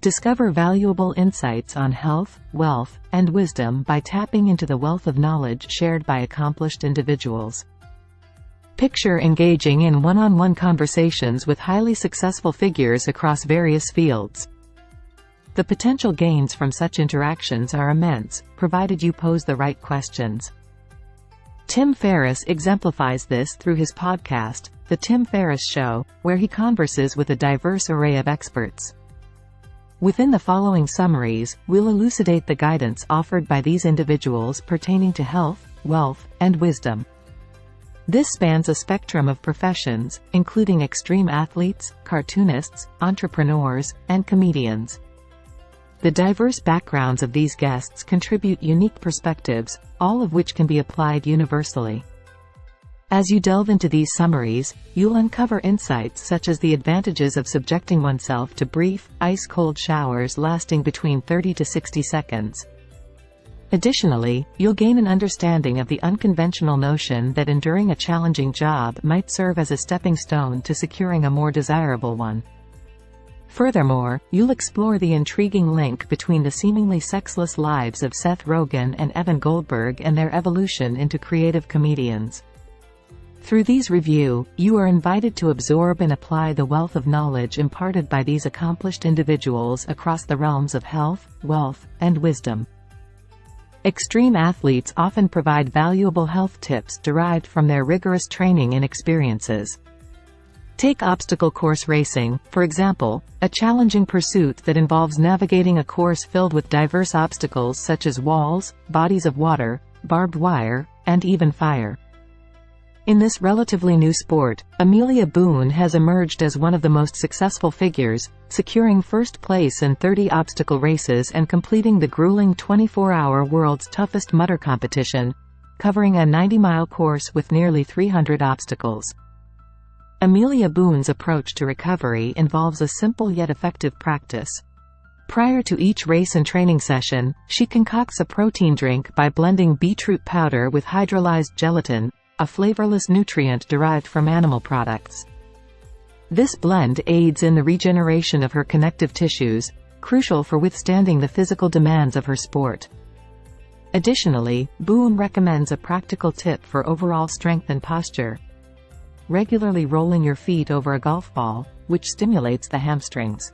Discover valuable insights on health, wealth, and wisdom by tapping into the wealth of knowledge shared by accomplished individuals. Picture engaging in one-on-one conversations with highly successful figures across various fields. The potential gains from such interactions are immense, provided you pose the right questions. Tim Ferriss exemplifies this through his podcast, The Tim Ferriss Show, where he converses with a diverse array of experts. Within the following summaries, we'll elucidate the guidance offered by these individuals pertaining to health, wealth, and wisdom. This spans a spectrum of professions, including extreme athletes, cartoonists, entrepreneurs, and comedians. The diverse backgrounds of these guests contribute unique perspectives, all of which can be applied universally. As you delve into these summaries, you'll uncover insights such as the advantages of subjecting oneself to brief, ice-cold showers lasting between 30 to 60 seconds. Additionally, you'll gain an understanding of the unconventional notion that enduring a challenging job might serve as a stepping stone to securing a more desirable one. Furthermore, you'll explore the intriguing link between the seemingly sexless lives of Seth Rogen and Evan Goldberg and their evolution into creative comedians. Through these reviews, you are invited to absorb and apply the wealth of knowledge imparted by these accomplished individuals across the realms of health, wealth, and wisdom. Extreme athletes often provide valuable health tips derived from their rigorous training and experiences. Take obstacle course racing, for example, a challenging pursuit that involves navigating a course filled with diverse obstacles such as walls, bodies of water, barbed wire, and even fire. In this relatively new sport, Amelia Boone has emerged as one of the most successful figures, securing first place in 30 obstacle races and completing the grueling 24-hour World's Toughest Mudder competition, covering a 90-mile course with nearly 300 obstacles. Amelia Boone's approach to recovery involves a simple yet effective practice. Prior to each race and training session, she concocts a protein drink by blending beetroot powder with hydrolyzed gelatin, a flavorless nutrient derived from animal products. This blend aids in the regeneration of her connective tissues, crucial for withstanding the physical demands of her sport. Additionally, Boone recommends a practical tip for overall strength and posture: regularly rolling your feet over a golf ball, which stimulates the hamstrings.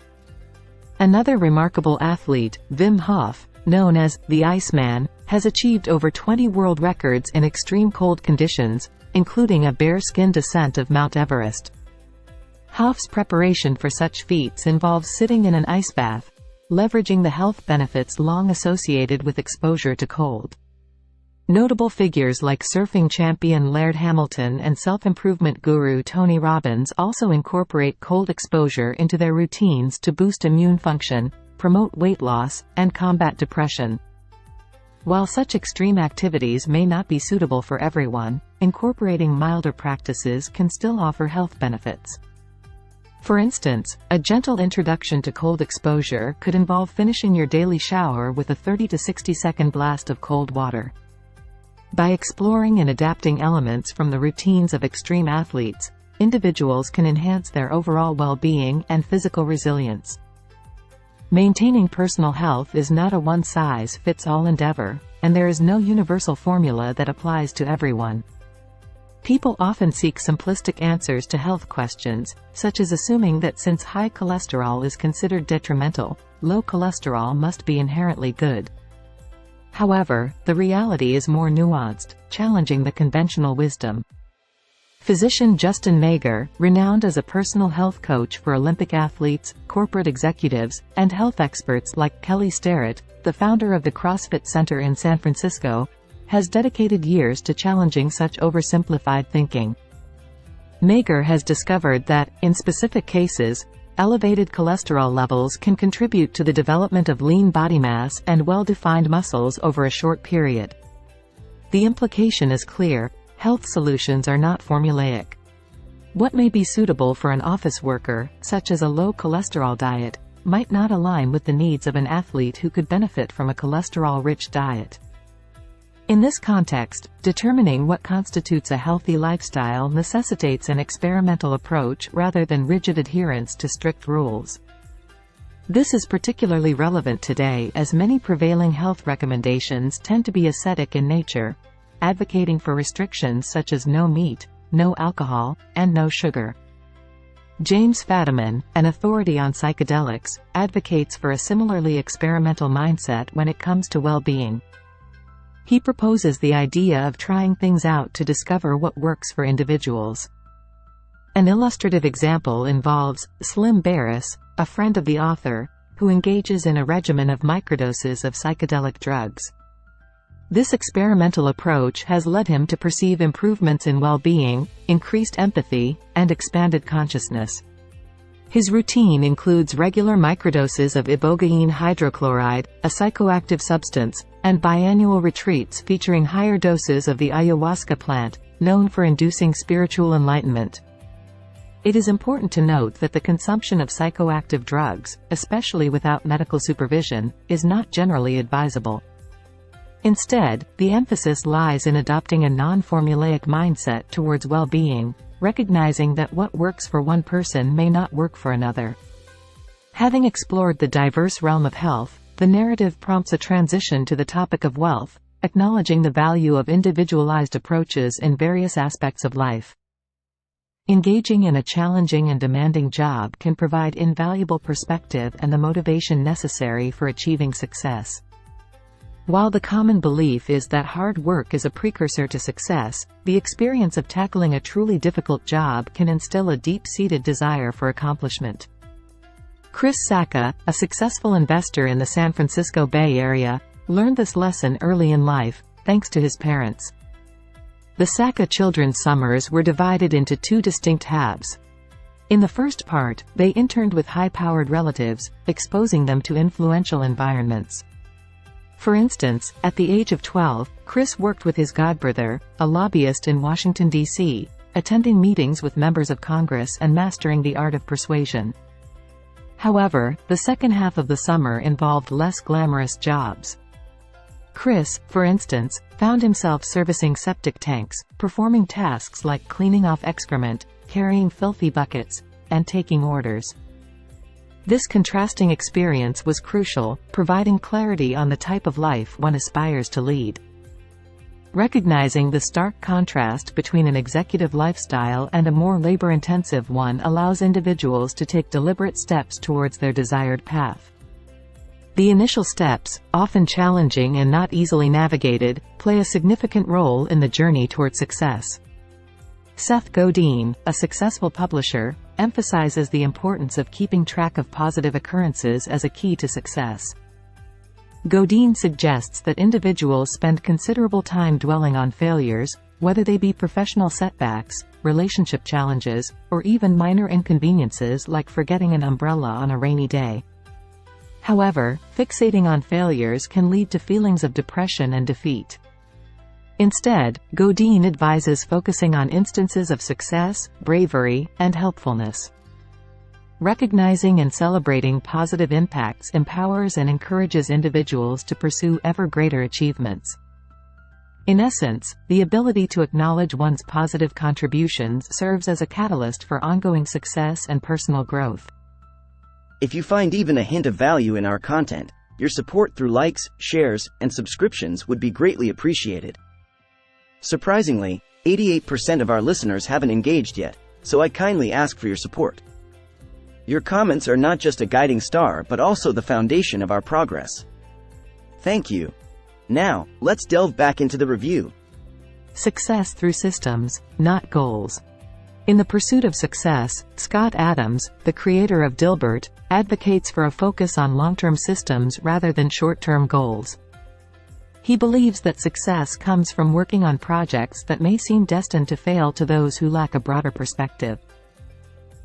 Another remarkable athlete, Wim Hof, known as the Iceman, has achieved over 20 world records in extreme cold conditions, including a bare-skin descent of Mount Everest. Hof's preparation for such feats involves sitting in an ice bath, leveraging the health benefits long associated with exposure to cold. Notable figures like surfing champion Laird Hamilton and self-improvement guru Tony Robbins also incorporate cold exposure into their routines to boost immune function, promote weight loss, and combat depression. While such extreme activities may not be suitable for everyone, incorporating milder practices can still offer health benefits. For instance, a gentle introduction to cold exposure could involve finishing your daily shower with a 30 to 60 second blast of cold water. By exploring and adapting elements from the routines of extreme athletes, individuals can enhance their overall well-being and physical resilience. Maintaining personal health is not a one-size-fits-all endeavor, and there is no universal formula that applies to everyone. People often seek simplistic answers to health questions, such as assuming that since high cholesterol is considered detrimental, low cholesterol must be inherently good. However, the reality is more nuanced, challenging the conventional wisdom. Physician Justin Mager, renowned as a personal health coach for Olympic athletes, corporate executives, and health experts like Kelly Starrett, the founder of the CrossFit Center in San Francisco, has dedicated years to challenging such oversimplified thinking. Mager has discovered that, in specific cases, elevated cholesterol levels can contribute to the development of lean body mass and well-defined muscles over a short period. The implication is clear: health solutions are not formulaic. What may be suitable for an office worker, such as a low cholesterol diet, might not align with the needs of an athlete who could benefit from a cholesterol-rich diet. In this context, determining what constitutes a healthy lifestyle necessitates an experimental approach rather than rigid adherence to strict rules. This is particularly relevant today as many prevailing health recommendations tend to be ascetic in nature, advocating for restrictions such as no meat, no alcohol, and no sugar. James Fadiman, an authority on psychedelics, advocates for a similarly experimental mindset when it comes to well-being. He proposes the idea of trying things out to discover what works for individuals. An illustrative example involves Slim Barris, a friend of the author, who engages in a regimen of microdoses of psychedelic drugs. This experimental approach has led him to perceive improvements in well-being, increased empathy, and expanded consciousness. His routine includes regular microdoses of ibogaine hydrochloride, a psychoactive substance, and biannual retreats featuring higher doses of the ayahuasca plant, known for inducing spiritual enlightenment. It is important to note that the consumption of psychoactive drugs, especially without medical supervision, is not generally advisable. Instead, the emphasis lies in adopting a non-formulaic mindset towards well-being, recognizing that what works for one person may not work for another. Having explored the diverse realm of health, the narrative prompts a transition to the topic of wealth, acknowledging the value of individualized approaches in various aspects of life. Engaging in a challenging and demanding job can provide invaluable perspective and the motivation necessary for achieving success. While the common belief is that hard work is a precursor to success, the experience of tackling a truly difficult job can instill a deep-seated desire for accomplishment. Chris Sacca, a successful investor in the San Francisco Bay Area, learned this lesson early in life, thanks to his parents. The Sacca children's summers were divided into two distinct halves. In the first part, they interned with high-powered relatives, exposing them to influential environments. For instance, at the age of 12, Chris worked with his godbrother, a lobbyist in Washington, D.C., attending meetings with members of Congress and mastering the art of persuasion. However, the second half of the summer involved less glamorous jobs. Chris, for instance, found himself servicing septic tanks, performing tasks like cleaning off excrement, carrying filthy buckets, and taking orders. This contrasting experience was crucial, providing clarity on the type of life one aspires to lead. Recognizing the stark contrast between an executive lifestyle and a more labor-intensive one allows individuals to take deliberate steps towards their desired path. The initial steps, often challenging and not easily navigated, play a significant role in the journey toward success. Seth Godin, a successful publisher, emphasizes the importance of keeping track of positive occurrences as a key to success. Godin suggests that individuals spend considerable time dwelling on failures, whether they be professional setbacks, relationship challenges, or even minor inconveniences like forgetting an umbrella on a rainy day. However, fixating on failures can lead to feelings of depression and defeat. Instead, Godin advises focusing on instances of success, bravery, and helpfulness. Recognizing and celebrating positive impacts empowers and encourages individuals to pursue ever greater achievements. In essence, the ability to acknowledge one's positive contributions serves as a catalyst for ongoing success and personal growth. If you find even a hint of value in our content, your support through likes, shares, and subscriptions would be greatly appreciated. Surprisingly, 88% of our listeners haven't engaged yet, so I kindly ask for your support. Your comments are not just a guiding star but also the foundation of our progress. Thank you. Now, let's delve back into the review. Success through systems, not goals. In The Pursuit of Success, Scott Adams, the creator of Dilbert, advocates for a focus on long-term systems rather than short-term goals. He believes that success comes from working on projects that may seem destined to fail to those who lack a broader perspective.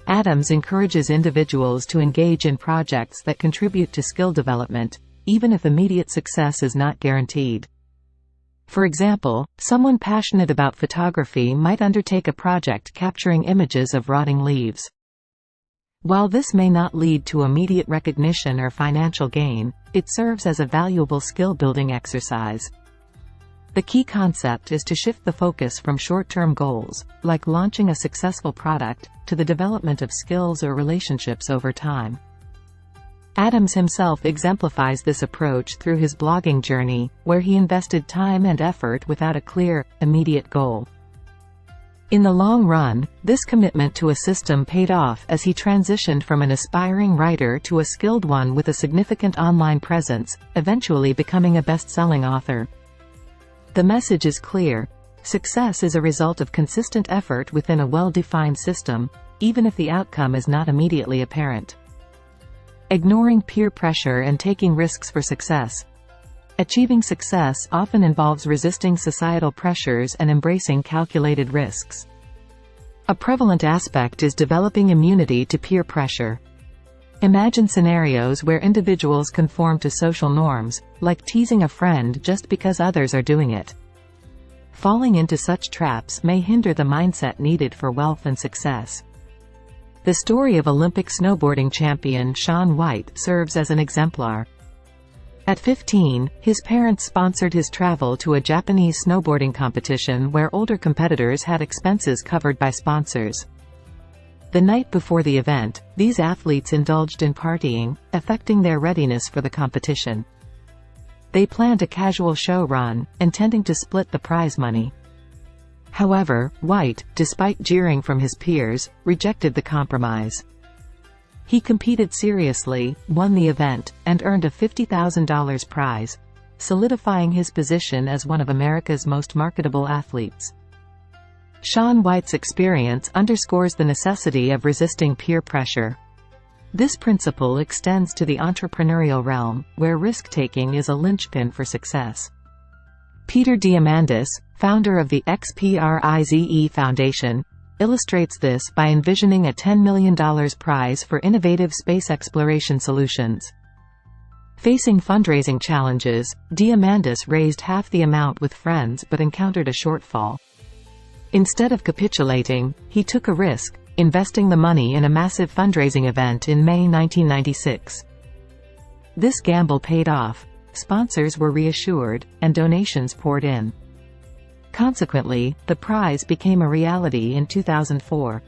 Adams encourages individuals to engage in projects that contribute to skill development, even if immediate success is not guaranteed. For example, someone passionate about photography might undertake a project capturing images of rotting leaves. While this may not lead to immediate recognition or financial gain, it serves as a valuable skill-building exercise. The key concept is to shift the focus from short-term goals, like launching a successful product, to the development of skills or relationships over time. Adams himself exemplifies this approach through his blogging journey, where he invested time and effort without a clear, immediate goal. In the long run, this commitment to a system paid off as he transitioned from an aspiring writer to a skilled one with a significant online presence, eventually becoming a best-selling author. The message is clear. Success is a result of consistent effort within a well-defined system, even if the outcome is not immediately apparent. Ignoring peer pressure and taking risks for success. Achieving success often involves resisting societal pressures and embracing calculated risks. A prevalent aspect is developing immunity to peer pressure. Imagine scenarios where individuals conform to social norms, like teasing a friend just because others are doing it. Falling into such traps may hinder the mindset needed for wealth and success. The story of Olympic snowboarding champion Shaun White serves as an exemplar. At 15, his parents sponsored his travel to a Japanese snowboarding competition where older competitors had expenses covered by sponsors. The night before the event, these athletes indulged in partying, affecting their readiness for the competition. They planned a casual show run, intending to split the prize money. However, White, despite jeering from his peers, rejected the compromise. He competed seriously, won the event, and earned a $50,000 prize, solidifying his position as one of America's most marketable athletes. Shaun White's experience underscores the necessity of resisting peer pressure. This principle extends to the entrepreneurial realm, where risk-taking is a linchpin for success. Peter Diamandis, founder of the XPRIZE Foundation, illustrates this by envisioning a $10 million prize for innovative space exploration solutions. Facing fundraising challenges, Diamandis raised half the amount with friends but encountered a shortfall. Instead of capitulating, he took a risk, investing the money in a massive fundraising event in May 1996. This gamble paid off. Sponsors were reassured, and donations poured in. Consequently, the prize became a reality in 2004.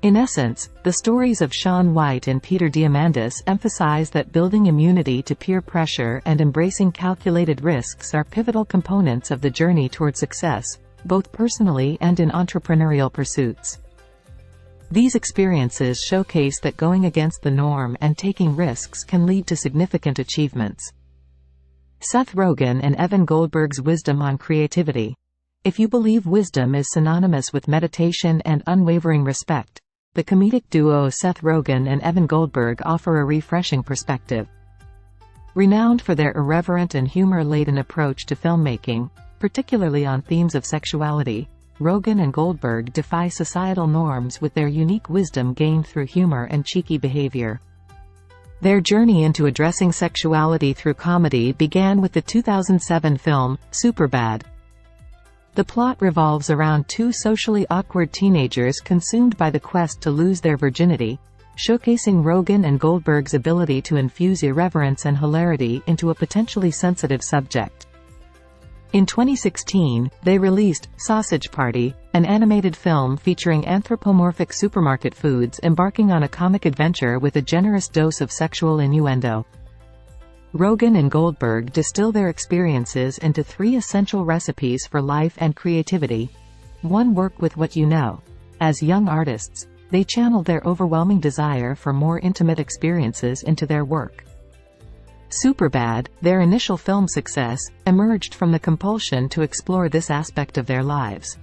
In essence, the stories of Shaun White and Peter Diamandis emphasize that building immunity to peer pressure and embracing calculated risks are pivotal components of the journey toward success, both personally and in entrepreneurial pursuits. These experiences showcase that going against the norm and taking risks can lead to significant achievements. Seth Rogen and Evan Goldberg's wisdom on creativity. If you believe wisdom is synonymous with meditation and unwavering respect, the comedic duo Seth Rogen and Evan Goldberg offer a refreshing perspective. Renowned for their irreverent and humor-laden approach to filmmaking, particularly on themes of sexuality, Rogen and Goldberg defy societal norms with their unique wisdom gained through humor and cheeky behavior. Their journey into addressing sexuality through comedy began with the 2007 film, Superbad. The plot revolves around two socially awkward teenagers consumed by the quest to lose their virginity, showcasing Rogen and Goldberg's ability to infuse irreverence and hilarity into a potentially sensitive subject. In 2016, they released Sausage Party, an animated film featuring anthropomorphic supermarket foods embarking on a comic adventure with a generous dose of sexual innuendo. Rogen and Goldberg distill their experiences into 3 essential recipes for life and creativity. 1. Work with what you know. As young artists, they channeled their overwhelming desire for more intimate experiences into their work. Superbad, their initial film success, emerged from the compulsion to explore this aspect of their lives.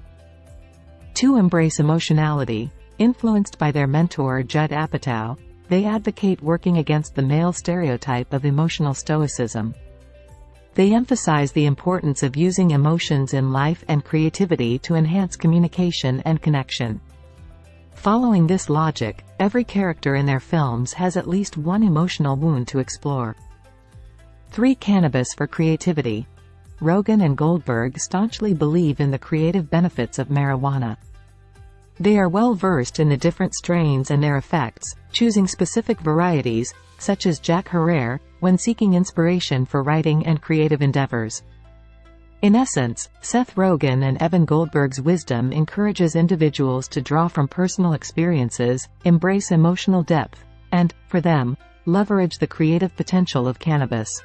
2. Embrace emotionality. Influenced by their mentor Judd Apatow, they advocate working against the male stereotype of emotional stoicism. They emphasize the importance of using emotions in life and creativity to enhance communication and connection. Following this logic, every character in their films has at least one emotional wound to explore. 3. Cannabis for creativity. Rogen and Goldberg staunchly believe in the creative benefits of marijuana. They are well versed in the different strains and their effects, choosing specific varieties, such as Jack Herer, when seeking inspiration for writing and creative endeavors. In essence, Seth Rogen and Evan Goldberg's wisdom encourages individuals to draw from personal experiences, embrace emotional depth, and, for them, leverage the creative potential of cannabis.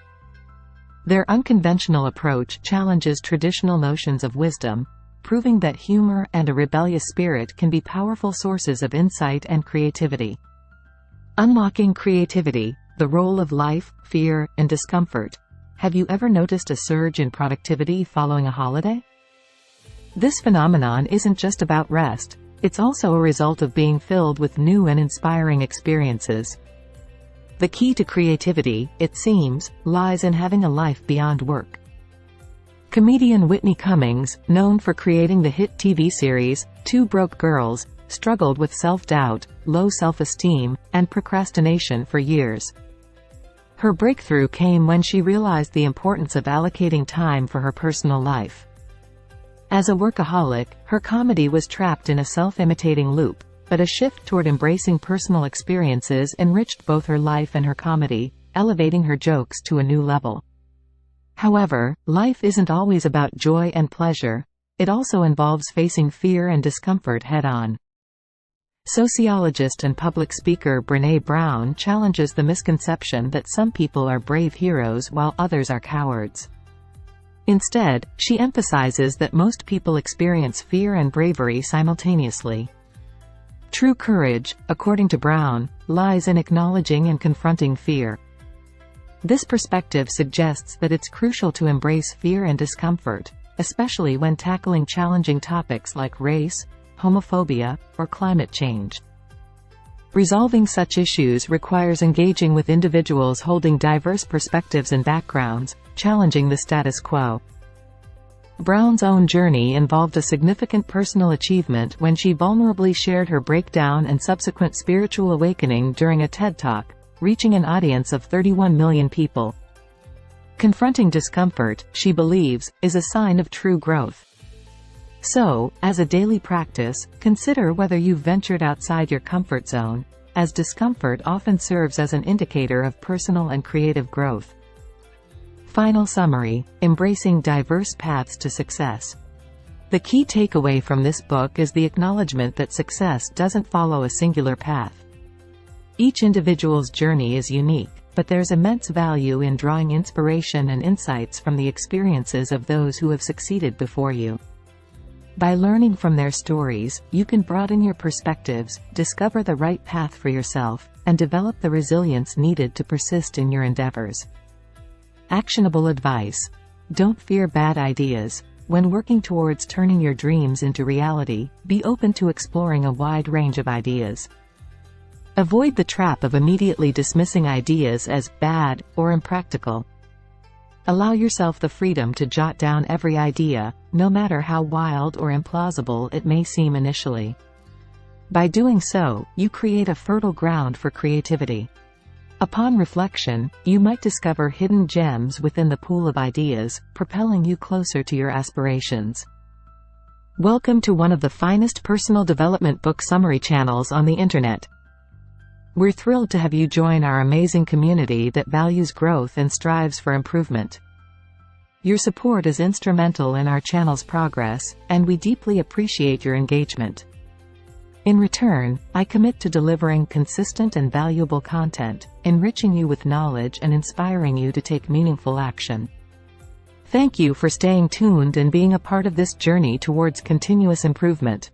Their unconventional approach challenges traditional notions of wisdom, proving that humor and a rebellious spirit can be powerful sources of insight and creativity. Unlocking creativity, the role of life, fear, and discomfort. Have you ever noticed a surge in productivity following a holiday? This phenomenon isn't just about rest, it's also a result of being filled with new and inspiring experiences. The key to creativity, it seems, lies in having a life beyond work. Comedian Whitney Cummings, known for creating the hit TV series, Two Broke Girls, struggled with self-doubt, low self-esteem, and procrastination for years. Her breakthrough came when she realized the importance of allocating time for her personal life. As a workaholic, her comedy was trapped in a self-imitating loop, but a shift toward embracing personal experiences enriched both her life and her comedy, elevating her jokes to a new level. However, life isn't always about joy and pleasure. It also involves facing fear and discomfort head-on. Sociologist and public speaker Brené Brown challenges the misconception that some people are brave heroes while others are cowards. Instead, she emphasizes that most people experience fear and bravery simultaneously. True courage, according to Brown, lies in acknowledging and confronting fear. This perspective suggests that it's crucial to embrace fear and discomfort, especially when tackling challenging topics like race, homophobia, or climate change. Resolving such issues requires engaging with individuals holding diverse perspectives and backgrounds, challenging the status quo. Brown's own journey involved a significant personal achievement when she vulnerably shared her breakdown and subsequent spiritual awakening during a TED Talk, reaching an audience of 31 million people. Confronting discomfort, she believes, is a sign of true growth. So, as a daily practice, consider whether you've ventured outside your comfort zone, as discomfort often serves as an indicator of personal and creative growth. Final summary: embracing diverse paths to success. The key takeaway from this book is the acknowledgement that success doesn't follow a singular path. Each individual's journey is unique, but there's immense value in drawing inspiration and insights from the experiences of those who have succeeded before you. By learning from their stories, you can broaden your perspectives, discover the right path for yourself, and develop the resilience needed to persist in your endeavors. Actionable advice: don't fear bad ideas. When working towards turning your dreams into reality, be open to exploring a wide range of ideas. Avoid the trap of immediately dismissing ideas as bad or impractical. Allow yourself the freedom to jot down every idea, no matter how wild or implausible it may seem initially. By doing so, you create a fertile ground for creativity. Upon reflection, you might discover hidden gems within the pool of ideas, propelling you closer to your aspirations. Welcome to one of the finest personal development book summary channels on the internet. We're thrilled to have you join our amazing community that values growth and strives for improvement. Your support is instrumental in our channel's progress, and we deeply appreciate your engagement. In return, I commit to delivering consistent and valuable content, enriching you with knowledge and inspiring you to take meaningful action. Thank you for staying tuned and being a part of this journey towards continuous improvement.